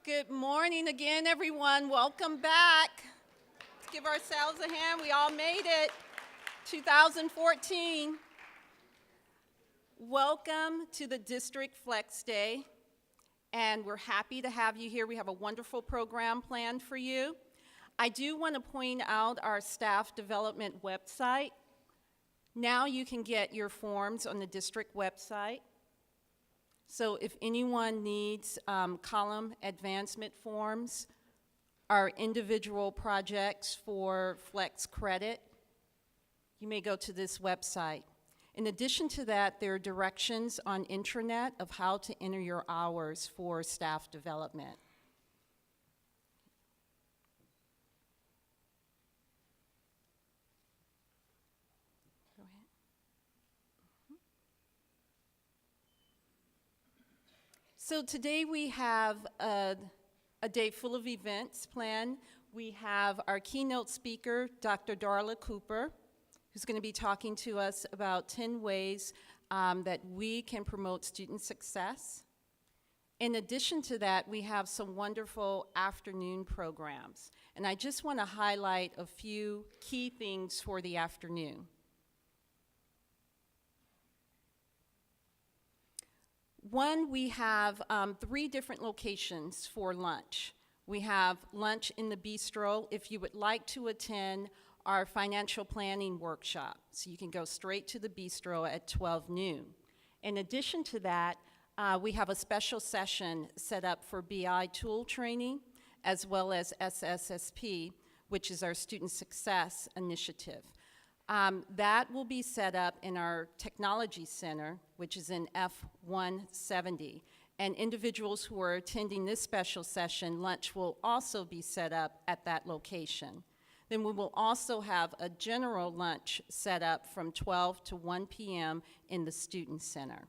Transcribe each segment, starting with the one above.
Good morning again, everyone. Welcome back. Let's give ourselves a hand. We all made it. 2014. Welcome to the District Flex Day, and we're happy to have you here. We have a wonderful program planned for you. I do want to point out our staff development website. Now you can get your forms on the district website. So if anyone needs column advancement forms, our individual projects for Flex Credit, you may go to this website. In addition to that, there are directions on intranet of how to enter your hours for staff development. Go ahead. So today we have a day full of events planned. We have our keynote speaker, Dr. Darla Cooper, who's going to be talking to us about 10 ways that we can promote student success. In addition to that, we have some wonderful afternoon programs. And I just want to highlight a few key things for the afternoon. One, we have 3 different locations for lunch. We have lunch in the bistro if you would like to attend our financial planning workshop. So you can go straight to the bistro at 12 noon. In addition to that, we have a special session set up for BI tool training as well as SSSP, which is our Student Success Initiative. That will be set up in our Technology Center, which is in F170. And individuals who are attending this special session, lunch will also be set up at that location. Then we will also have a general lunch set up from 12 to 1 p.m. in the Student Center.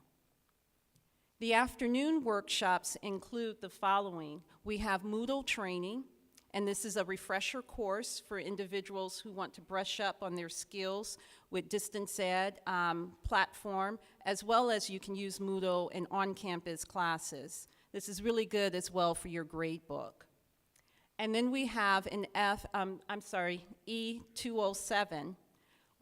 The afternoon workshops include the following. We have Moodle training, and this is a refresher course for individuals who want to brush up on their skills with distance ed platform, as well as you can use Moodle in on-campus classes. This is really good as well for your grade book. And then we have in E207,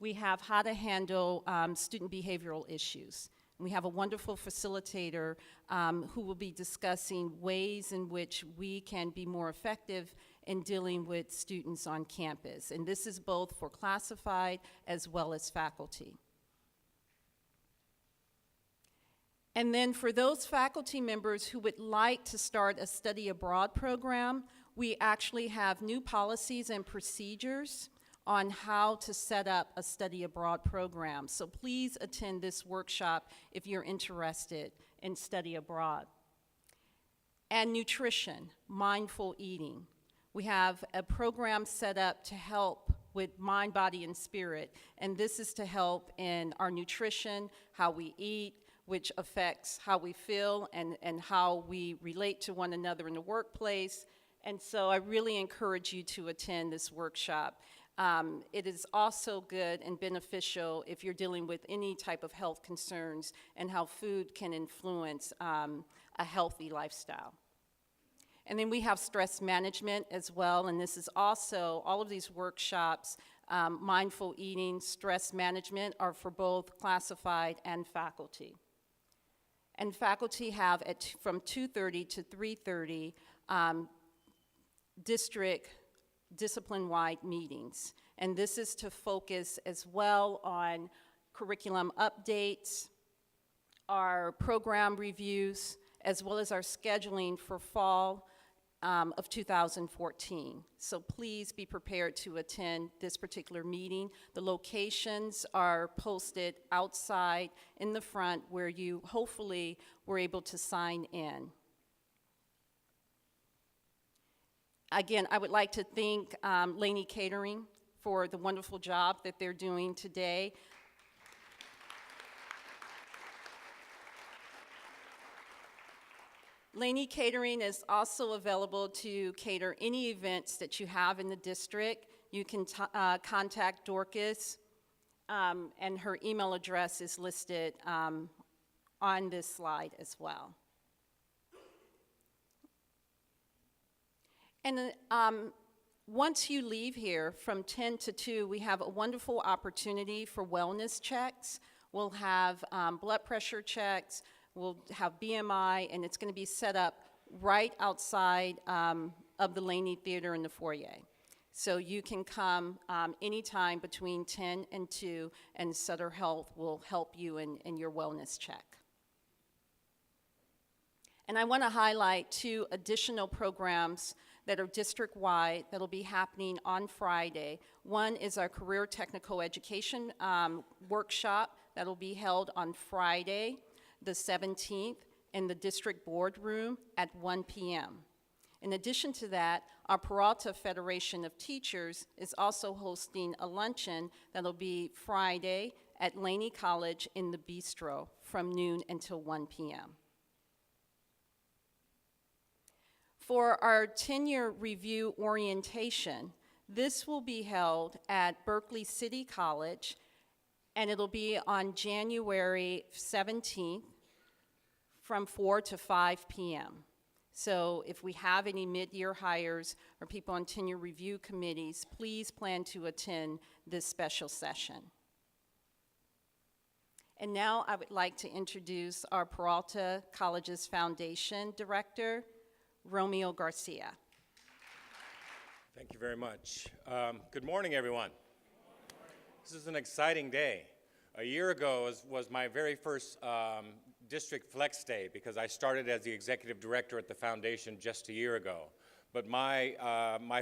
we have how to handle student behavioral issues. And we have a wonderful facilitator who will be discussing ways in which we can be more effective in dealing with students on campus. And this is both for classified as well as faculty. And then for those faculty members who would like to start a study abroad program, we actually have new policies and procedures on how to set up a study abroad program. So please attend this workshop if you're interested in study abroad. And nutrition, mindful eating. We have a program set up to help with mind, body, and spirit. And this is to help in our nutrition, how we eat, which affects how we feel and how we relate to one another in the workplace. And so I really encourage you to attend this workshop. It is also good and beneficial if you're dealing with any type of health concerns and how food can influence a healthy lifestyle. And then we have stress management as well, and this is also, all of these workshops, mindful eating, stress management are for both classified and faculty. And faculty have from 2:30 to 3:30 district discipline-wide meetings. And this is to focus as well on curriculum updates, our program reviews, as well as our scheduling for fall of 2014. So please be prepared to attend this particular meeting. The locations are posted outside in the front where you hopefully were able to sign in. Again, I would like to thank Laney Catering for the wonderful job that they're doing today. Laney Catering is also available to cater any events that you have in the district. You can contact Dorcas, and her email address is listed on this slide as well. And once you leave here from 10 to 2, we have a wonderful opportunity for wellness checks. We'll have blood pressure checks, we'll have BMI, and it's going to be set up right outside of the Laney Theater in the foyer. So you can come anytime between 10 and 2, and Sutter Health will help you in your wellness check. And I want to highlight 2 additional programs that are district-wide that'll be happening on Friday. One is our Career Technical Education workshop that'll be held on Friday, the 17th, in the district boardroom at 1 p.m. In addition to that, our Peralta Federation of Teachers is also hosting a luncheon that'll be Friday at Laney College in the Bistro from noon until 1 p.m. For our tenure review orientation, this will be held at Berkeley City College, and it'll be on January 17th from 4 to 5 p.m. So if we have any mid-year hires or people on tenure review committees, please plan to attend this special session. And now I would like to introduce our Peralta College's Foundation Director, Romeo Garcia. Thank you very much. Good morning, everyone. This is an exciting day. A year ago was my very first district flex day because I started as the executive director at the foundation just a year ago. But my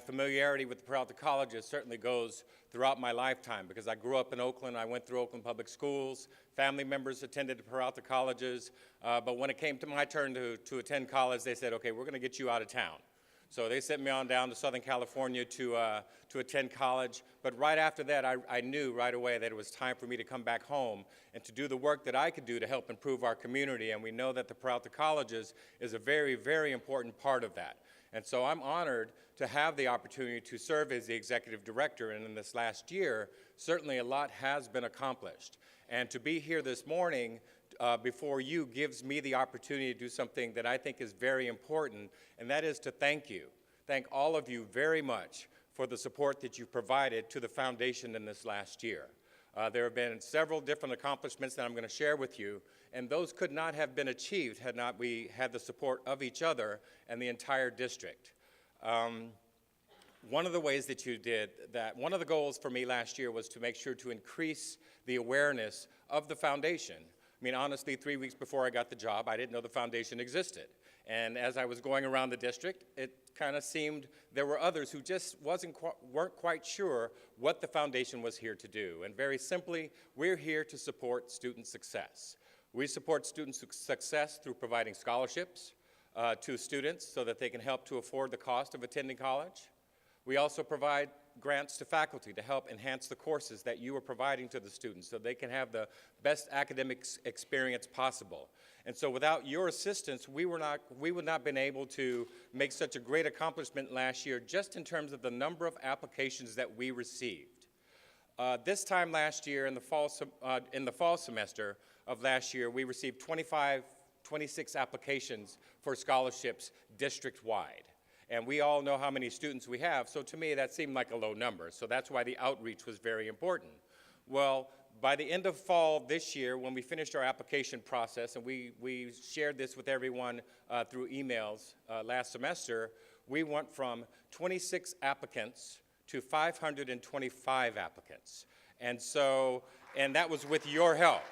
familiarity with the Peralta Colleges certainly goes throughout my lifetime because I grew up in Oakland. I went through Oakland Public Schools. Family members attended the Peralta Colleges. But when it came to my turn to attend college, they said, okay, we're going to get you out of town. So they sent me on down to Southern California to attend college. But right after that, I knew right away that it was time for me to come back home and to do the work that I could do to help improve our community. And we know that the Peralta Colleges is a very, very important part of that. And so I'm honored to have the opportunity to serve as the executive director. And in this last year, certainly a lot has been accomplished. And to be here this morning before you gives me the opportunity to do something that I think is very important, and that is to thank you. Thank all of you very much for the support that you've provided to the foundation in this last year. There have been several different accomplishments that I'm going to share with you, and those could not have been achieved had not we had the support of each other and the entire district. One of the ways that you did that, one of the goals for me last year was to make sure to increase the awareness of the foundation. I mean, honestly, 3 weeks before I got the job, I didn't know the foundation existed. And as I was going around the district, it kind of seemed there were others who just weren't quite sure what the foundation was here to do. And very simply, we're here to support student success. We support student success through providing scholarships to students so that they can help to afford the cost of attending college. We also provide grants to faculty to help enhance the courses that you are providing to the students so they can have the best academic experience possible. And so without your assistance, we would not have been able to make such a great accomplishment last year just in terms of the number of applications that we received. This time last year, in the fall semester of last year, we received 26 applications for scholarships district-wide. And we all know how many students we have, so to me that seemed like a low number. So that's why the outreach was very important. Well, by the end of fall this year, when we finished our application process, and we shared this with everyone through emails last semester, we went from 26 applicants to 525 applicants. And that was with your help.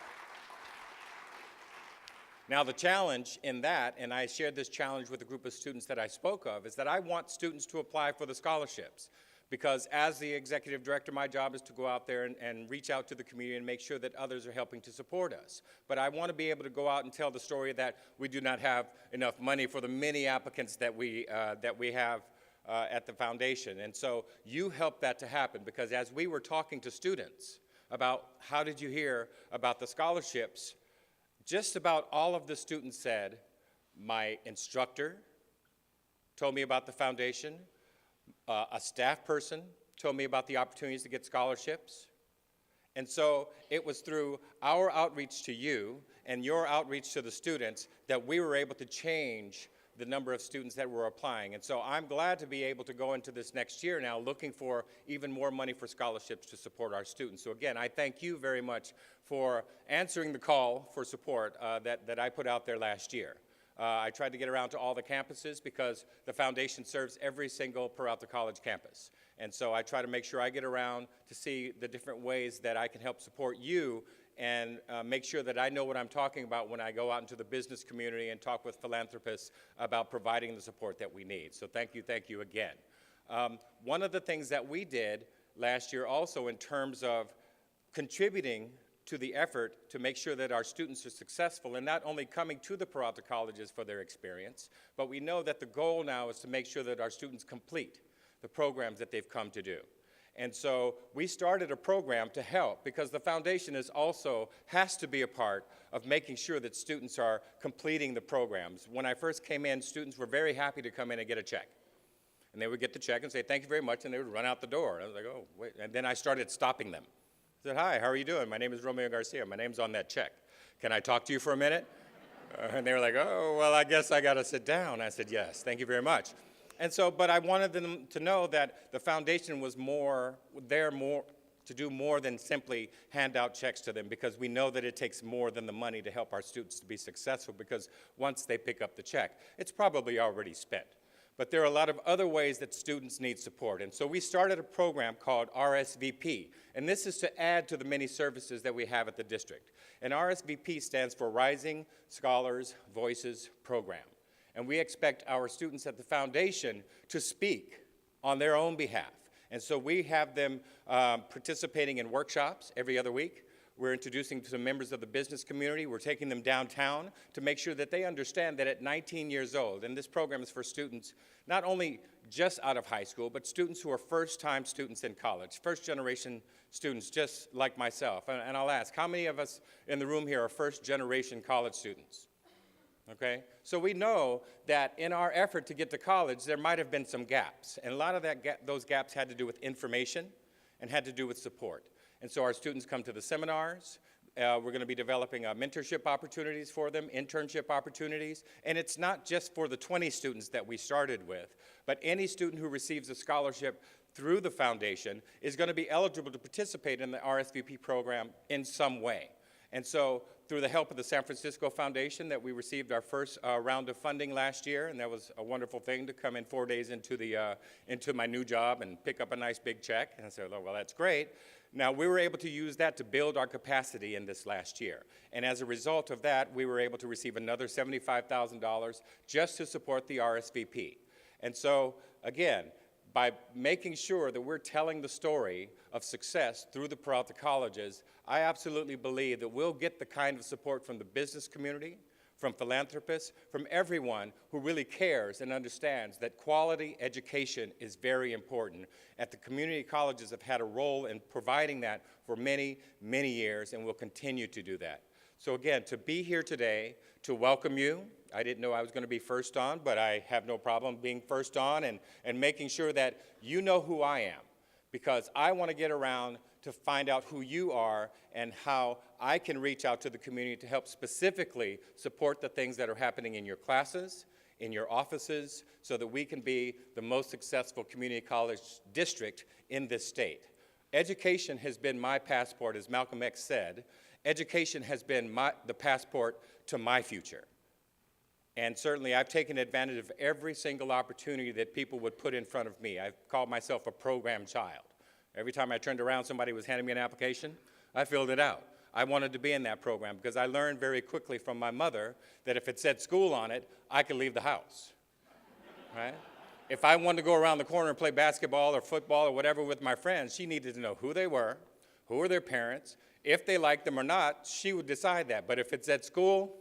Now the challenge in that, and I shared this challenge with a group of students that I spoke of, is that I want students to apply for the scholarships. Because as the executive director, my job is to go out there and reach out to the community and make sure that others are helping to support us. But I want to be able to go out and tell the story that we do not have enough money for the many applicants that we have at the foundation. And so you helped that to happen, because as we were talking to students about how did you hear about the scholarships, just about all of the students said, my instructor told me about the foundation, a staff person told me about the opportunities to get scholarships. And so it was through our outreach to you and your outreach to the students that we were able to change the number of students that were applying. And so I'm glad to be able to go into this next year now looking for even more money for scholarships to support our students. So again, I thank you very much for answering the call for support that I put out there last year. I tried to get around to all the campuses because the foundation serves every single Peralta College campus. And so I try to make sure I get around to see the different ways that I can help support you and make sure that I know what I'm talking about when I go out into the business community and talk with philanthropists about providing the support that we need. So thank you again. One of the things that we did last year also in terms of contributing to the effort to make sure that our students are successful and not only coming to the Peralta colleges for their experience, but we know that the goal now is to make sure that our students complete the programs that they've come to do. And so we started a program to help because the foundation has to be a part of making sure that students are completing the programs. When I first came in, students were very happy to come in and get a check. And they would get the check and say, thank you very much, and they would run out the door. I was like, oh, wait. And then I started stopping them. I said, hi, how are you doing? My name is Romeo Garcia. My name's on that check. Can I talk to you for a minute? And they were like, oh, well, I guess I got to sit down. I said, yes, thank you very much. And so, but I wanted them to know that the foundation was there to do more than simply hand out checks to them, because we know that it takes more than the money to help our students to be successful, because once they pick up the check, it's probably already spent. But there are a lot of other ways that students need support. And so we started a program called RSVP, and this is to add to the many services that we have at the district. And RSVP stands for Rising Scholars Voices Program. And we expect our students at the foundation to speak on their own behalf. And so we have them participating in workshops every other week. We're introducing to members of the business community. We're taking them downtown to make sure that they understand that at 19 years old, and this program is for students not only just out of high school, but students who are first-time students in college, first-generation students just like myself. And I'll ask, how many of us in the room here are first-generation college students? Okay? So we know that in our effort to get to college, there might have been some gaps. And a lot of those gaps had to do with information and had to do with support. And so our students come to the seminars. We're going to be developing mentorship opportunities for them, internship opportunities. And it's not just for the 20 students that we started with, but any student who receives a scholarship through the foundation is going to be eligible to participate in the RSVP program in some way. And so through the help of the San Francisco Foundation that we received our first round of funding last year, and that was a wonderful thing to come in 4 days into my new job and pick up a nice big check. And I said, oh, well, that's great. Now, we were able to use that to build our capacity in this last year. And as a result of that, we were able to receive another $75,000 just to support the RSVP. And so, again, by making sure that we're telling the story of success through the Peralta colleges, I absolutely believe that we'll get the kind of support from the business community, from philanthropists, from everyone who really cares and understands that quality education is very important. And the community colleges have had a role in providing that for many, many years, and will continue to do that. So again, to be here today, to welcome you. I didn't know I was going to be first on, but I have no problem being first on and making sure that you know who I am, because I want to get around to find out who you are and how I can reach out to the community to help specifically support the things that are happening in your classes, in your offices, so that we can be the most successful community college district in this state. Education has been my passport, as Malcolm X said. Education has been the passport to my future. And certainly I've taken advantage of every single opportunity that people would put in front of me. I've called myself a program child. Every time I turned around, somebody was handing me an application, I filled it out. I wanted to be in that program because I learned very quickly from my mother that if it said school on it, I could leave the house, right? If I wanted to go around the corner and play basketball or football or whatever with my friends, she needed to know who they were their parents. If they liked them or not, she would decide that. But if it's at school,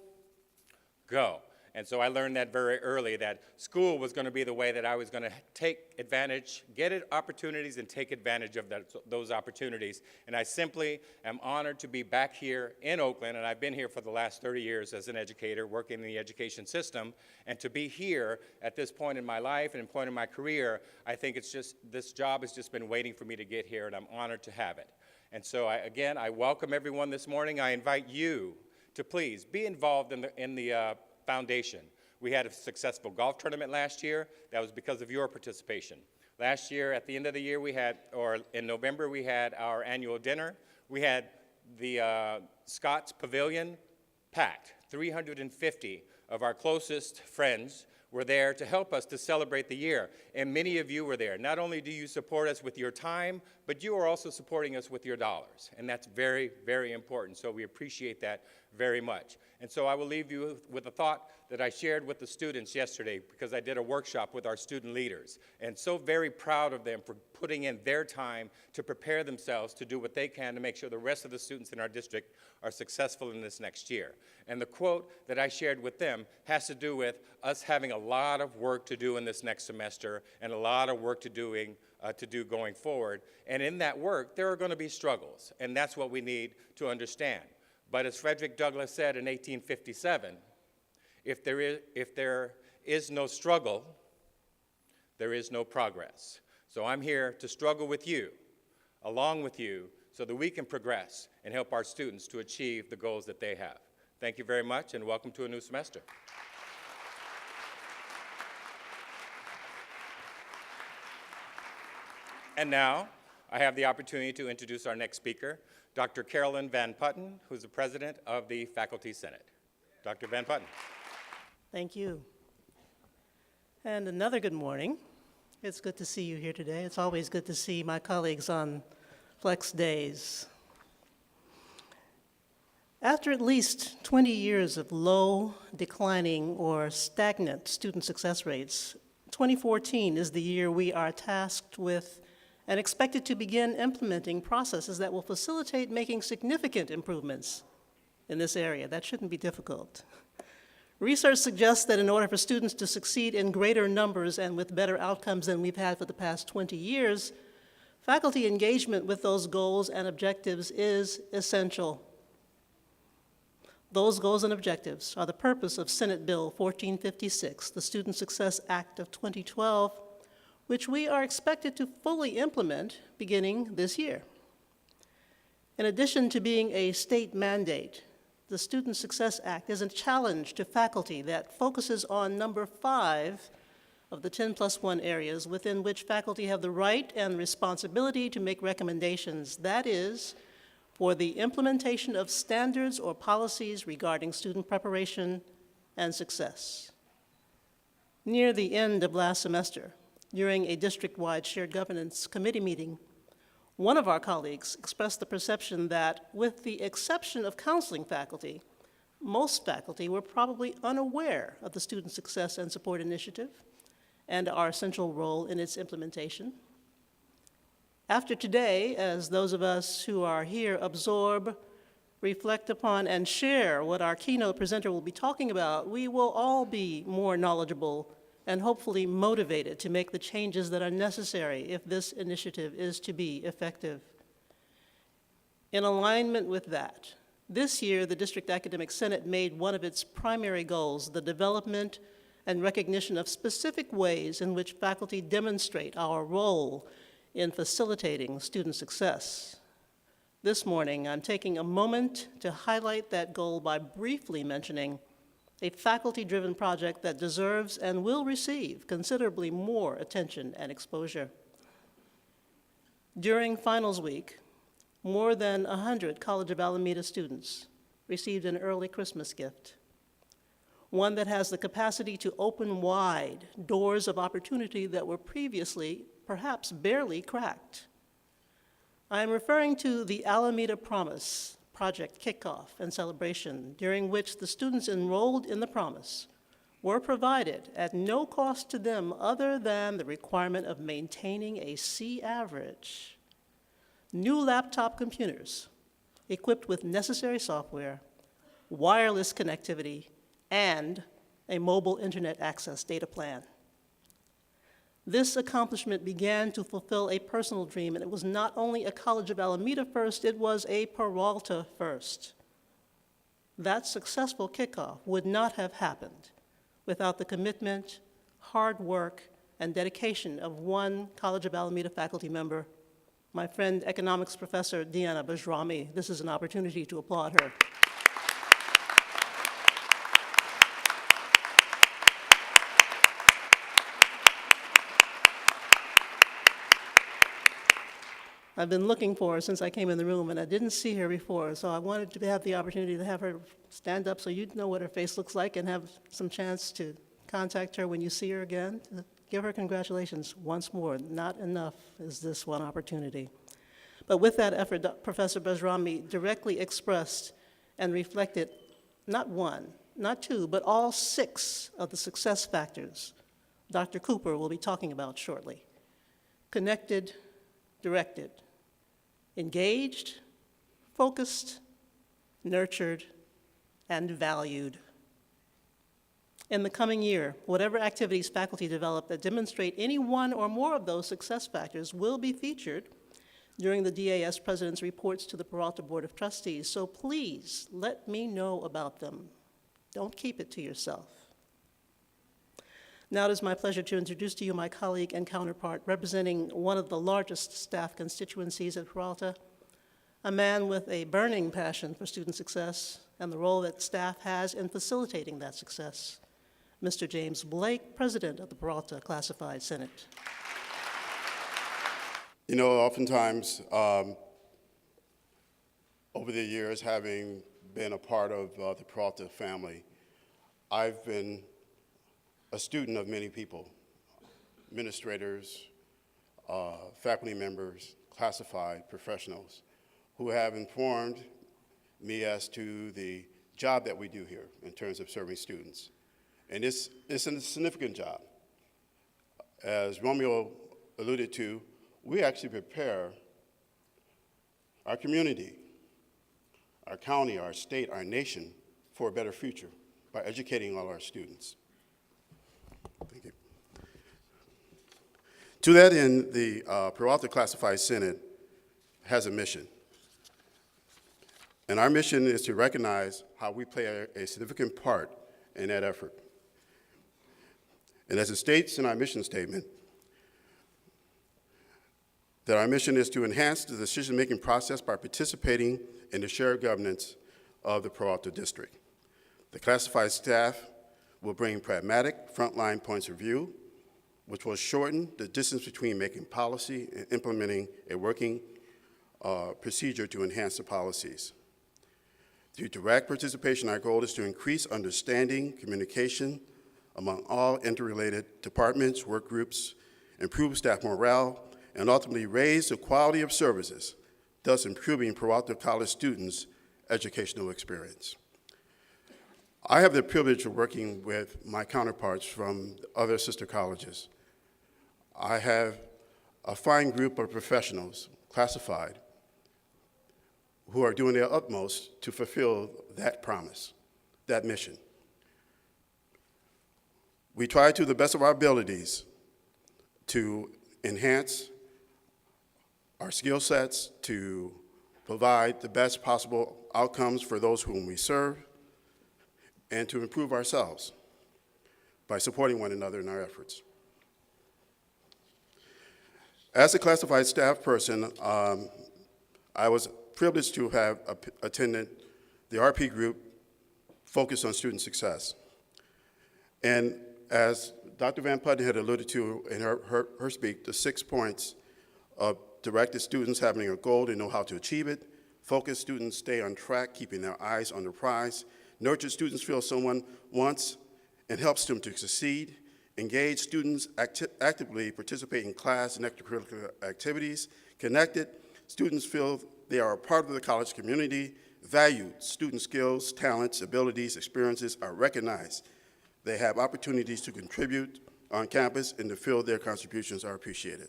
go. And so I learned that very early, that school was going to be the way that I was going to take advantage, opportunities and take advantage of those opportunities. And I simply am honored to be back here in Oakland, and I've been here for the last 30 years as an educator, working in the education system. And to be here at this point in my life and point in my career, I think it's just, this job has just been waiting for me to get here, and I'm honored to have it. And so again, I welcome everyone this morning. I invite you to please be involved in the foundation. We had a successful golf tournament last year. That was because of your participation. Last year, at the end of the year, in November, we had our annual dinner. We had the Scott's Pavilion packed. 350 of our closest friends were there to help us to celebrate the year, and many of you were there. Not only do you support us with your time, but you are also supporting us with your dollars, and that's very, very important, so we appreciate that very much. And so I will leave you with a thought that I shared with the students yesterday because I did a workshop with our student leaders, and so very proud of them for putting in their time to prepare themselves to do what they can to make sure the rest of the students in our district are successful in this next year. And the quote that I shared with them has to do with us having a lot of work to do in this next semester and a lot of work to do going forward. And in that work, there are going to be struggles, and that's what we need to understand. But as Frederick Douglass said in 1857, if there is no struggle, there is no progress. So I'm here to struggle with you, along with you, so that we can progress and help our students to achieve the goals that they have. Thank you very much, and welcome to a new semester. And now, I have the opportunity to introduce our next speaker, Dr. Karolyn Van Puttern, who's the president of the Faculty Senate. Dr. Van Puttern. Thank you. And another good morning. It's good to see you here today. It's always good to see my colleagues on flex days. After at least 20 years of low, declining, or stagnant student success rates, 2014 is the year we are tasked with and expected to begin implementing processes that will facilitate making significant improvements in this area. That shouldn't be difficult. Research suggests that in order for students to succeed in greater numbers and with better outcomes than we've had for the past 20 years, faculty engagement with those goals and objectives is essential. Those goals and objectives are the purpose of Senate Bill 1456, the Student Success Act of 2012, which we are expected to fully implement beginning this year. In addition to being a state mandate, the Student Success Act is a challenge to faculty that focuses on number 5 of the 10+1 areas within which faculty have the right and responsibility to make recommendations. That is, for the implementation of standards or policies regarding student preparation and success. Near the end of last semester, during a district-wide shared governance committee meeting, one of our colleagues expressed the perception that, with the exception of counseling faculty, most faculty were probably unaware of the Student Success and Support Initiative and our central role in its implementation. After today, as those of us who are here absorb, reflect upon, and share what our keynote presenter will be talking about, we will all be more knowledgeable and hopefully motivated to make the changes that are necessary if this initiative is to be effective. In alignment with that, this year the District Academic Senate made one of its primary goals the development and recognition of specific ways in which faculty demonstrate our role in facilitating student success. This morning, I'm taking a moment to highlight that goal by briefly mentioning a faculty-driven project that deserves and will receive considerably more attention and exposure. During finals week, more than 100 College of Alameda students received an early Christmas gift, one that has the capacity to open wide doors of opportunity that were previously perhaps barely cracked. I am referring to the Alameda Promise project kickoff and celebration, during which the students enrolled in the Promise were provided at no cost to them other than the requirement of maintaining a C average, new laptop computers equipped with necessary software, wireless connectivity, and a mobile internet access data plan. This accomplishment began to fulfill a personal dream, and it was not only a College of Alameda first, it was a Peralta first. That successful kickoff would not have happened without the commitment, hard work, and dedication of one College of Alameda faculty member, my friend, economics professor Deanna Bajrami. This is an opportunity to applaud her. I've been looking for her since I came in the room, and I didn't see her before, so I wanted to have the opportunity to have her stand up so you'd know what her face looks like and have some chance to contact her when you see her again. Give her congratulations once more. Not enough is this one opportunity. But with that effort, Professor Bezrami directly expressed and reflected not one, not two, but all 6 of the success factors Dr. Cooper will be talking about shortly. Connected, directed, engaged, focused, nurtured, and valued. In the coming year, whatever activities faculty develop that demonstrate any one or more of those success factors will be featured during the DAS President's reports to the Peralta Board of Trustees, so please let me know about them. Don't keep it to yourself. Now it is my pleasure to introduce to you my colleague and counterpart representing one of the largest staff constituencies at Peralta, a man with a burning passion for student success and the role that staff has in facilitating that success, Mr. James Blake, President of the Peralta Classified Senate. You know, oftentimes, over the years, having been a part of the Peralta family, I've been a student of many people, administrators, faculty members, classified professionals, who have informed me as to the job that we do here in terms of serving students. And it's a significant job. As Romeo alluded to, we actually prepare our community, our county, our state, our nation for a better future by educating all our students. Thank you. To that end, the Peralta Classified Senate has a mission. And our mission is to recognize how we play a significant part in that effort. And as it states in our mission statement, that our mission is to enhance the decision-making process by participating in the shared governance of the Peralta District. The classified staff will bring pragmatic, frontline points of view, which will shorten the distance between making policy and implementing a working procedure to enhance the policies. Through direct participation, our goal is to increase understanding, communication among all interrelated departments, work groups, improve staff morale, and ultimately raise the quality of services, thus improving Peralta College students' educational experience. I have the privilege of working with my counterparts from other sister colleges. I have a fine group of professionals, classified, who are doing their utmost to fulfill that promise, that mission. We try to the best of our abilities to enhance our skill sets, to provide the best possible outcomes for those whom we serve, and to improve ourselves by supporting one another in our efforts. As a classified staff person, I was privileged to have attended the RP group focused on student success. And as Dr. Van Puttern had alluded to in her speak, the 6 points of directed students having a goal to know how to achieve it, focused students stay on track, keeping their eyes on the prize, nurtured students feel someone wants and helps them to succeed, engaged students actively participate in class and extracurricular activities, connected students feel they are a part of the college community, valued student skills, talents, abilities, experiences are recognized. They have opportunities to contribute on campus and to feel their contributions are appreciated.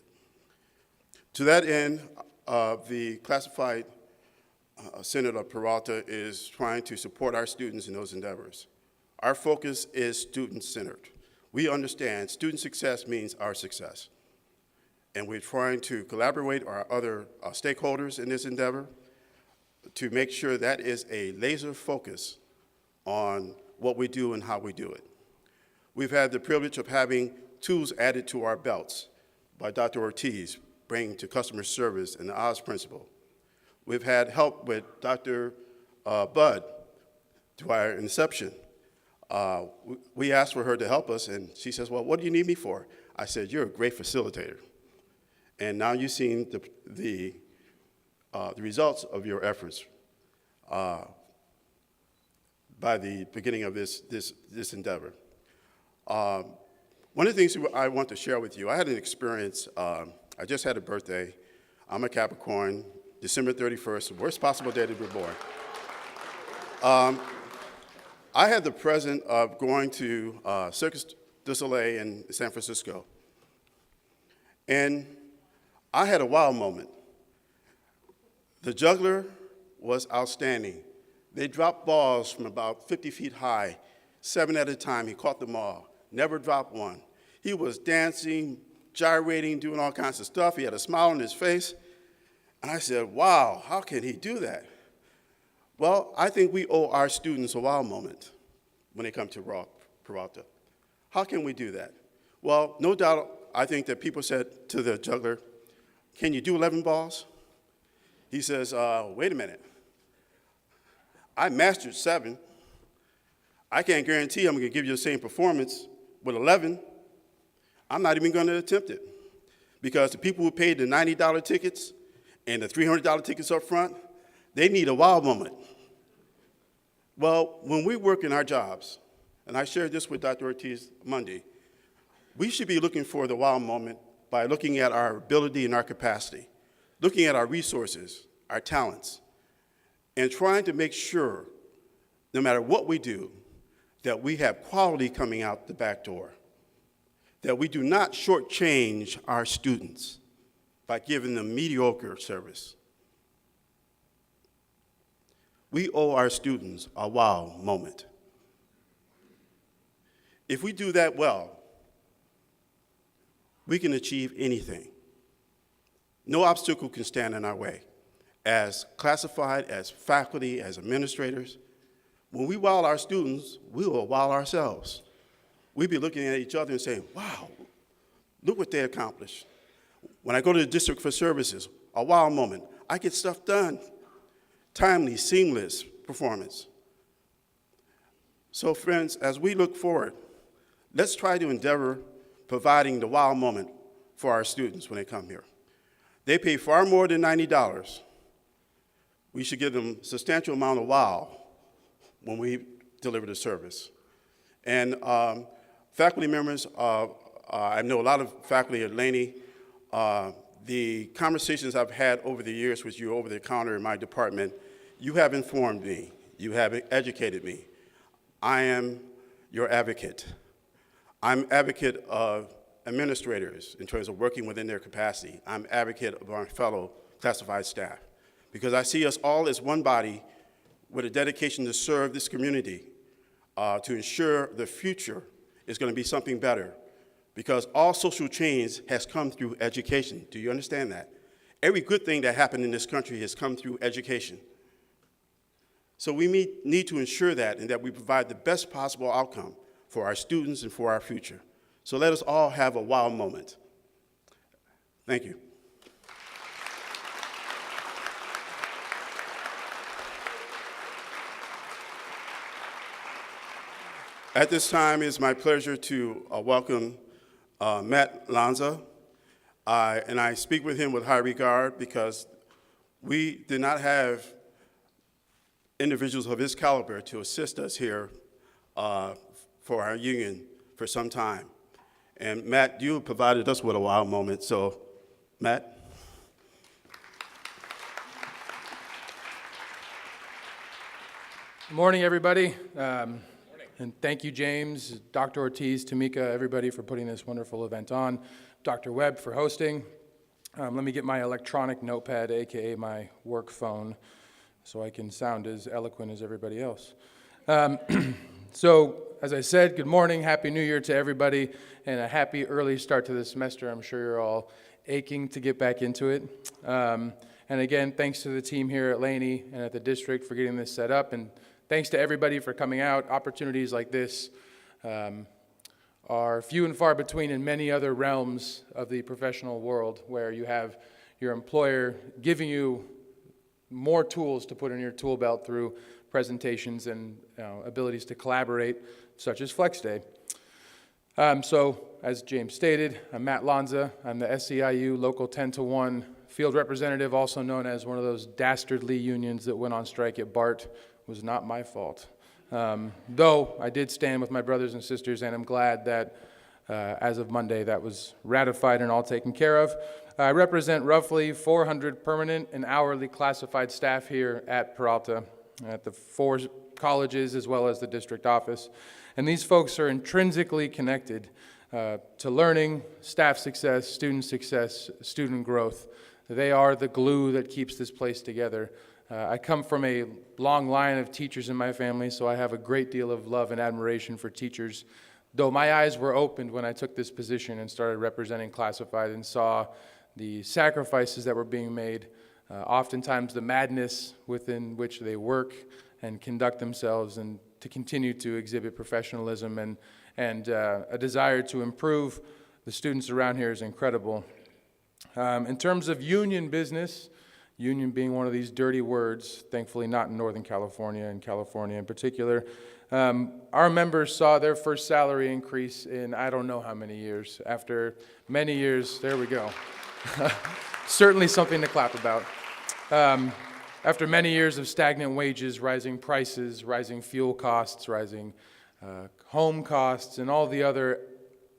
To that end, the Classified Senate of Peralta is trying to support our students in those endeavors. Our focus is student-centered. We understand student success means our success. And we're trying to collaborate with our other stakeholders in this endeavor to make sure that is a laser focus on what we do and how we do it. We've had the privilege of having tools added to our belts by Dr. Ortiz, bringing to customer service and the Oz principle. We've had help with Dr. Bud to our inception. We asked for her to help us, and she says, well, what do you need me for? I said, you're a great facilitator. And now you've seen the results of your efforts by the beginning of this endeavor. One of the things I want to share with you, I had an experience, I just had a birthday. I'm a Capricorn, December 31st, the worst possible day to be born. I had the present of going to Cirque du Soleil in San Francisco. And I had a wow moment. The juggler was outstanding. They dropped balls from about 50 feet high, 7 at a time. He caught them all, never dropped one. He was dancing, gyrating, doing all kinds of stuff. He had a smile on his face. And I said, wow, how can he do that? Well, I think we owe our students a wow moment when they come to Peralta. How can we do that? Well, no doubt, I think that people said to the juggler, can you do 11 balls? He says, wait a minute. I mastered 7. I can't guarantee I'm going to give you the same performance with 11. I'm not even going to attempt it. Because the people who paid the $90 tickets and the $300 tickets up front, they need a wow moment. Well, when we work in our jobs, and I shared this with Dr. Ortiz Monday, we should be looking for the wow moment by looking at our ability and our capacity, looking at our resources, our talents, and trying to make sure, no matter what we do, that we have quality coming out the back door, that we do not shortchange our students by giving them mediocre service. We owe our students a wow moment. If we do that well, we can achieve anything. No obstacle can stand in our way. As classified, as faculty, as administrators, when we wow our students, we will wow ourselves. We'll be looking at each other and saying, wow, look what they accomplished. When I go to the district for services, a wow moment. I get stuff done. Timely, seamless performance. So friends, as we look forward, let's try to endeavor providing the wow moment for our students when they come here. They pay far more than $90. We should give them a substantial amount of wow when we deliver the service. And faculty members, I know a lot of faculty at Laney. The conversations I've had over the years with you over the counter in my department, you have informed me. You have educated me. I am your advocate. I'm advocate of administrators in terms of working within their capacity. I'm advocate of our fellow classified staff because I see us all as one body with a dedication to serve this community, to ensure the future is going to be something better because all social change has come through education. Do you understand that? Every good thing that happened in this country has come through education. So we need to ensure that and that we provide the best possible outcome for our students and for our future. So let us all have a wow moment. Thank you. At this time, it's my pleasure to welcome Matt Lanza. And I speak with him with high regard because we did not have individuals of his caliber to assist us here for our union for some time. And Matt, you provided us with a wow moment, so Matt. Good morning, everybody. And thank you, James, Dr. Ortiz, Tamika, everybody for putting this wonderful event on, Dr. Webb for hosting. Let me get my electronic notepad, AKA my work phone, so I can sound as eloquent as everybody else. So, as I said, good morning, Happy New Year to everybody, and a happy early start to the semester. I'm sure you're all aching to get back into it. And again, thanks to the team here at Laney and at the district for getting this set up, and thanks to everybody for coming out. Opportunities like this are few and far between in many other realms of the professional world where you have your employer giving you more tools to put in your tool belt through presentations and abilities to collaborate, such as Flex Day. So, as James stated, I'm Matt Lanza. I'm the SEIU Local 10-1 field representative, also known as one of those dastardly unions that went on strike at BART, was not my fault. Though I did stand with my brothers and sisters, and I'm glad that as of Monday that was ratified and all taken care of. I represent roughly 400 permanent and hourly classified staff here at Peralta, at the 4 colleges as well as the district office. And these folks are intrinsically connected to learning, staff success, student growth. They are the glue that keeps this place together. I come from a long line of teachers in my family, so I have a great deal of love and admiration for teachers. Though my eyes were opened when I took this position and started representing classified and saw the sacrifices that were being made, oftentimes the madness within which they work and conduct themselves, and to continue to exhibit professionalism and a desire to improve the students around here is incredible. In terms of union business, union being one of these dirty words, thankfully not in Northern California, and California in particular, our members saw their first salary increase in I don't know how many years. After many years, there we go. Certainly something to clap about. After many years of stagnant wages, rising prices, rising fuel costs, rising home costs, and all the other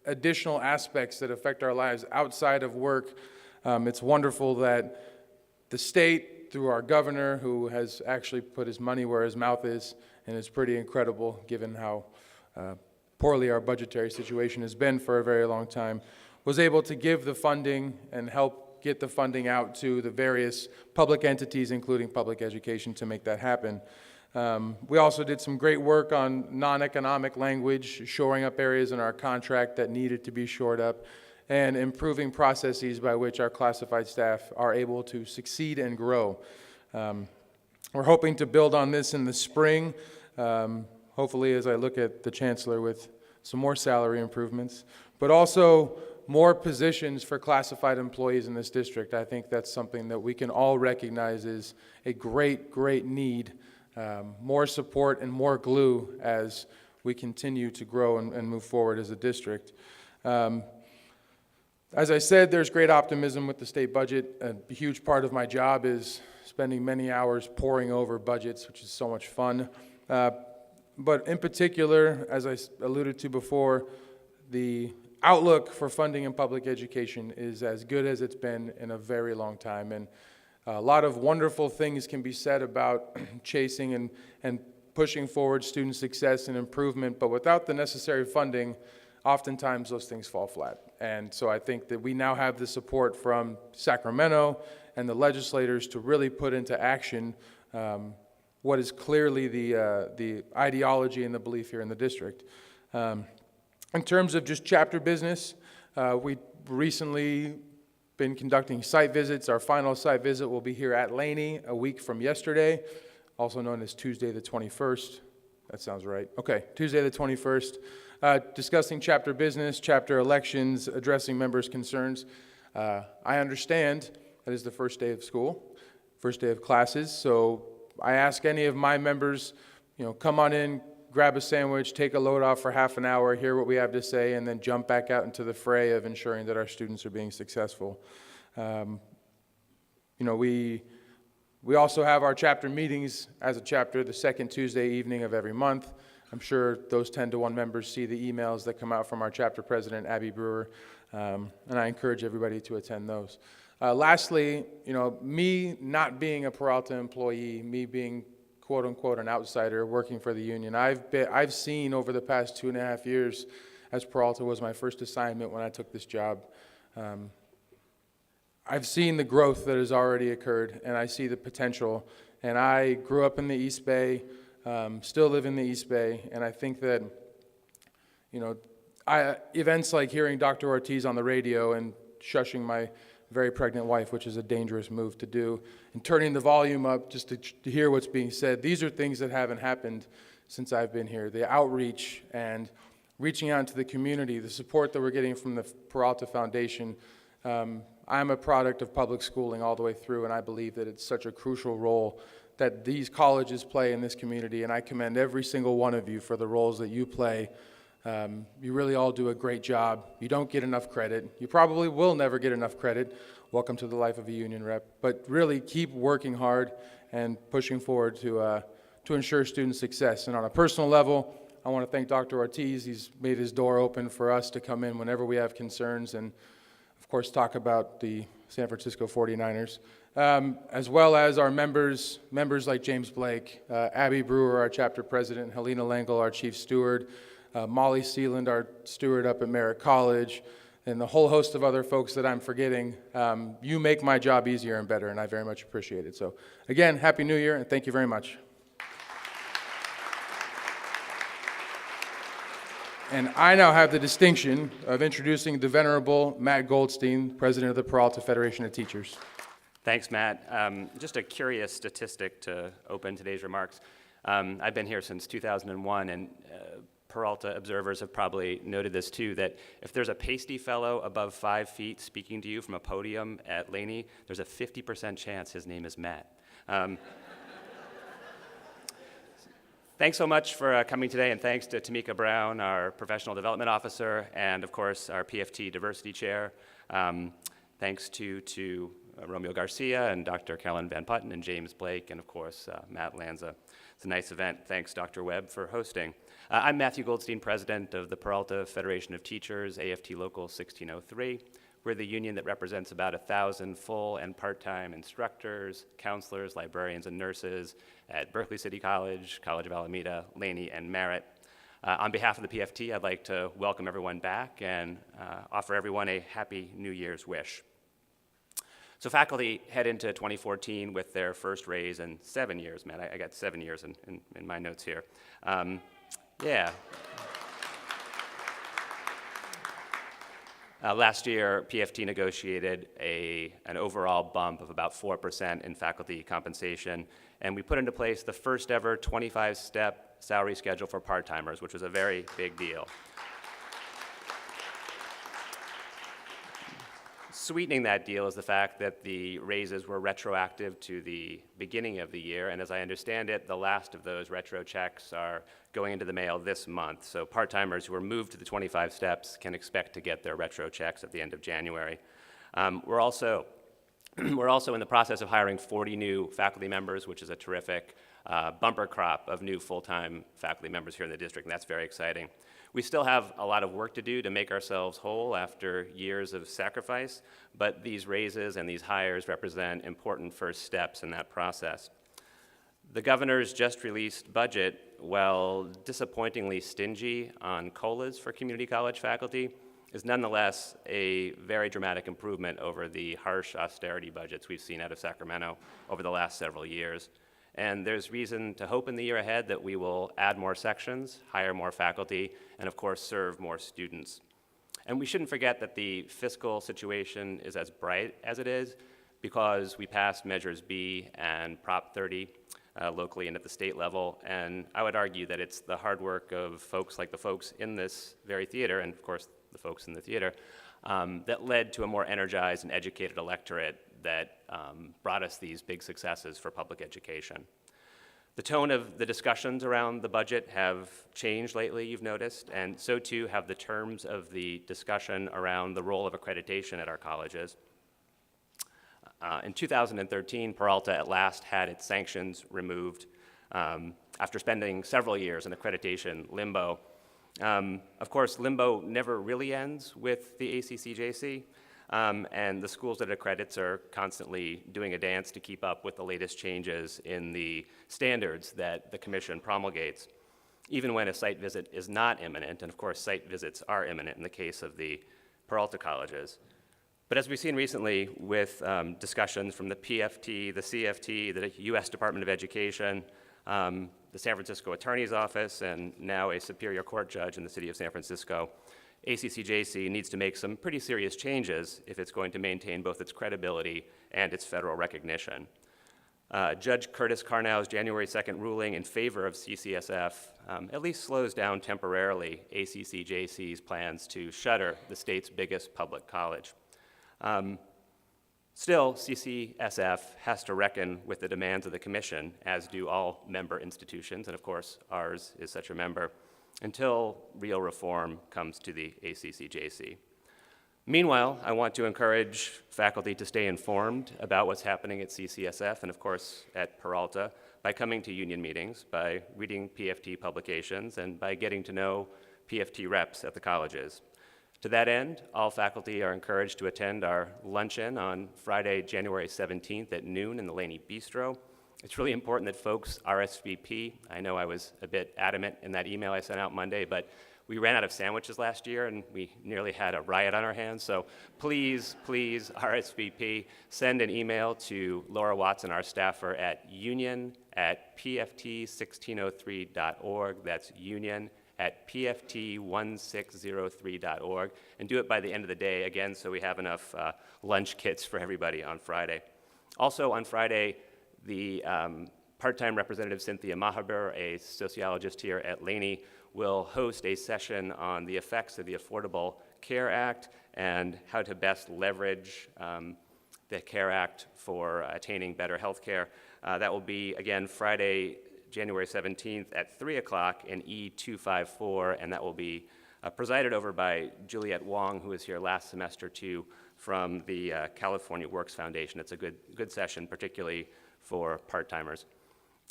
additional aspects that affect our lives outside of work, it's wonderful that the state, through our governor, who has actually put his money where his mouth is, and it's pretty incredible given how poorly our budgetary situation has been for a very long time, was able to give the funding and help get the funding out to the various public entities, including public education, to make that happen. We also did some great work on non-economic language, shoring up areas in our contract that needed to be shored up, and improving processes by which our classified staff are able to succeed and grow. We're hoping to build on this in the spring, hopefully as I look at the chancellor with some more salary improvements, but also more positions for classified employees in this district. I think that's something that we can all recognize is a great, great need. More support and more glue as we continue to grow and move forward as a district. As I said, there's great optimism with the state budget. A huge part of my job is spending many hours poring over budgets, which is so much fun. But in particular, as I alluded to before, the outlook for funding in public education is as good as it's been in a very long time. And a lot of wonderful things can be said about chasing and pushing forward student success and improvement, but without the necessary funding, oftentimes those things fall flat. And so I think that we now have the support from Sacramento and the legislators to really put into action what is clearly the ideology and the belief here in the district. In terms of just chapter business, we recently been conducting site visits. Our final site visit will be here at Laney a week from yesterday, also known as Tuesday the 21st. That sounds right. Okay, Tuesday the 21st. Discussing chapter business, chapter elections, addressing members' concerns. I understand that is the first day of school, first day of classes, so I ask any of my members, come on in, grab a sandwich, take a load off for half an hour, hear what we have to say, and then jump back out into the fray of ensuring that our students are being successful. We also have our chapter meetings as a chapter the second Tuesday evening of every month. I'm sure those 10-to-1 members see the emails that come out from our chapter president, Abby Brewer, and I encourage everybody to attend those. Lastly, me not being a Peralta employee, me being quote-unquote an outsider working for the union, I've seen over the past 2.5 years, as Peralta was my first assignment when I took this job, I've seen the growth that has already occurred, and I see the potential. And I grew up in the East Bay, still live in the East Bay, and I think that, events like hearing Dr. Ortiz on the radio and shushing my very pregnant wife, which is a dangerous move to do, and turning the volume up just to hear what's being said, these are things that haven't happened since I've been here. The outreach and reaching out into the community, the support that we're getting from the Peralta Foundation. I'm a product of public schooling all the way through, and I believe that it's such a crucial role that these colleges play in this community, and I commend every single one of you for the roles that you play You really all do a great job. You don't get enough credit. You probably will never get enough credit. Welcome to the life of a union rep. But really keep working hard and pushing forward to ensure student success. And on a personal level, I want to thank Dr. Ortiz. He's made his door open for us to come in whenever we have concerns and, of course, talk about the San Francisco 49ers, as well as our members like James Blake, Abby Brewer, our chapter president, Helena Langle, our chief steward, Molly Sealand, our steward up at Merritt College, and the whole host of other folks that I'm forgetting. You make my job easier and better, and I very much appreciate it. So, again, Happy New Year, and thank you very much. And I now have the distinction of introducing the venerable Matt Goldstein, president of the Peralta Federation of Teachers. Thanks, Matt. Just a curious statistic to open today's remarks. I've been here since 2001, and Peralta observers have probably noted this too, that if there's a pasty fellow above 5 feet speaking to you from a podium at Laney, there's a 50% chance his name is Matt. Thanks so much for coming today, and thanks to Tamika Brown, our Professional Development Officer, and of course our PFT Diversity Chair. Thanks to Romeo Garcia and Dr. Karolyn Van Puttern and James Blake, and of course Matt Lanza. It's a nice event. Thanks, Dr. Webb, for hosting. I'm Matthew Goldstein, president of the Peralta Federation of Teachers, AFT Local 1603. We're the union that represents about 1,000 full and part-time instructors, counselors, librarians, and nurses at Berkeley City College, College of Alameda, Laney, and Merritt. On behalf of the PFT, I'd like to welcome everyone back and offer everyone a Happy New Year's wish. So faculty head into 2014 with their first raise in 7 years. Matt, I got 7 years in my notes here. Yeah. Last year, PFT negotiated an overall bump of about 4% in faculty compensation, and we put into place the first ever 25-step salary schedule for part-timers, which was a very big deal. Sweetening that deal is the fact that the raises were retroactive to the beginning of the year, and as I understand it, the last of those retro checks are going into the mail this month. So part-timers who are moved to the 25 steps can expect to get their retro checks at the end of January. We're also in the process of hiring 40 new faculty members, which is a terrific bumper crop of new full-time faculty members here in the district, and that's very exciting. We still have a lot of work to do to make ourselves whole after years of sacrifice, but these raises and these hires represent important first steps in that process. The governor's just released budget, while disappointingly stingy on COLAs for community college faculty, is nonetheless a very dramatic improvement over the harsh austerity budgets we've seen out of Sacramento over the last several years. And there's reason to hope in the year ahead that we will add more sections, hire more faculty, and of course serve more students. And we shouldn't forget that the fiscal situation is as bright as it is because we passed Measures B and Prop 30 locally and at the state level. And I would argue that it's the hard work of folks like the folks in this very theater, and of course the folks in the theater, that led to a more energized and educated electorate that brought us these big successes for public education. The tone of the discussions around the budget have changed lately, you've noticed, and so too have the terms of the discussion around the role of accreditation at our colleges. In 2013, Peralta at last had its sanctions removed after spending several years in accreditation limbo. Of course, limbo never really ends with the ACCJC. And the schools that it accredits are constantly doing a dance to keep up with the latest changes in the standards that the commission promulgates, even when a site visit is not imminent, and of course site visits are imminent in the case of the Peralta colleges. But as we've seen recently with discussions from the PFT, the CFT, the U.S. Department of Education, the San Francisco Attorney's Office, and now a Superior Court judge in the city of San Francisco, ACCJC needs to make some pretty serious changes if it's going to maintain both its credibility and its federal recognition. Judge Curtis Carnow's January 2nd ruling in favor of CCSF at least slows down temporarily ACCJC's plans to shutter the state's biggest public college. Still, CCSF has to reckon with the demands of the commission, as do all member institutions, and of course ours is such a member. until real reform comes to the ACCJC. Meanwhile, I want to encourage faculty to stay informed about what's happening at CCSF and, of course, at Peralta by coming to union meetings, by reading PFT publications, and by getting to know PFT reps at the colleges. To that end, all faculty are encouraged to attend our luncheon on Friday, January 17th at noon in the Laney Bistro. It's really important that folks RSVP. I know I was a bit adamant in that email I sent out Monday, but we ran out of sandwiches last year and we nearly had a riot on our hands. So please, please RSVP. Send an email to Laura Watson, our staffer, at union@pft1603.org. That's union@pft1603.org. And do it by the end of the day, again, so we have enough lunch kits for everybody on Friday. Also on Friday, the part-time representative Cynthia Mahaber, a sociologist here at Laney, will host a session on the effects of the Affordable Care Act and how to best leverage the CARE Act for attaining better health care. That will be, again, Friday, January 17th at 3 o'clock in E254, and that will be presided over by Juliette Wong, who was here last semester too, from the California Works Foundation. It's a good session, particularly for part-timers.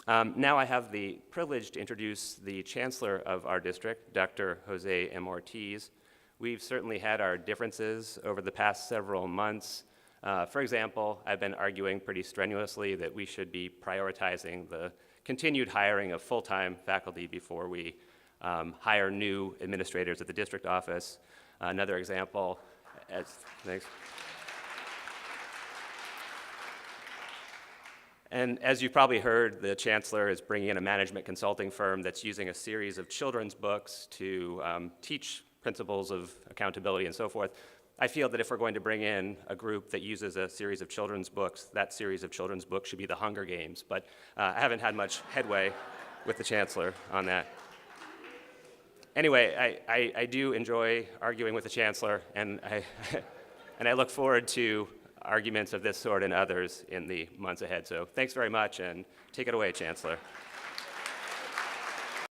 Now I have the privilege to introduce the chancellor of our district, Dr. Jose M. Ortiz. We've certainly had our differences over the past several months. For example, I've been arguing pretty strenuously that we should be prioritizing the continued hiring of full-time faculty before we hire new administrators at the district office. Another example, thanks. And as you've probably heard, the chancellor is bringing in a management consulting firm that's using a series of children's books to teach principles of accountability and so forth. I feel that if we're going to bring in a group that uses a series of children's books, that series of children's books should be the Hunger Games. But I haven't had much headway with the chancellor on that. Anyway, I do enjoy arguing with the chancellor, and I look forward to arguments of this sort and others in the months ahead. So thanks very much, and take it away, Chancellor.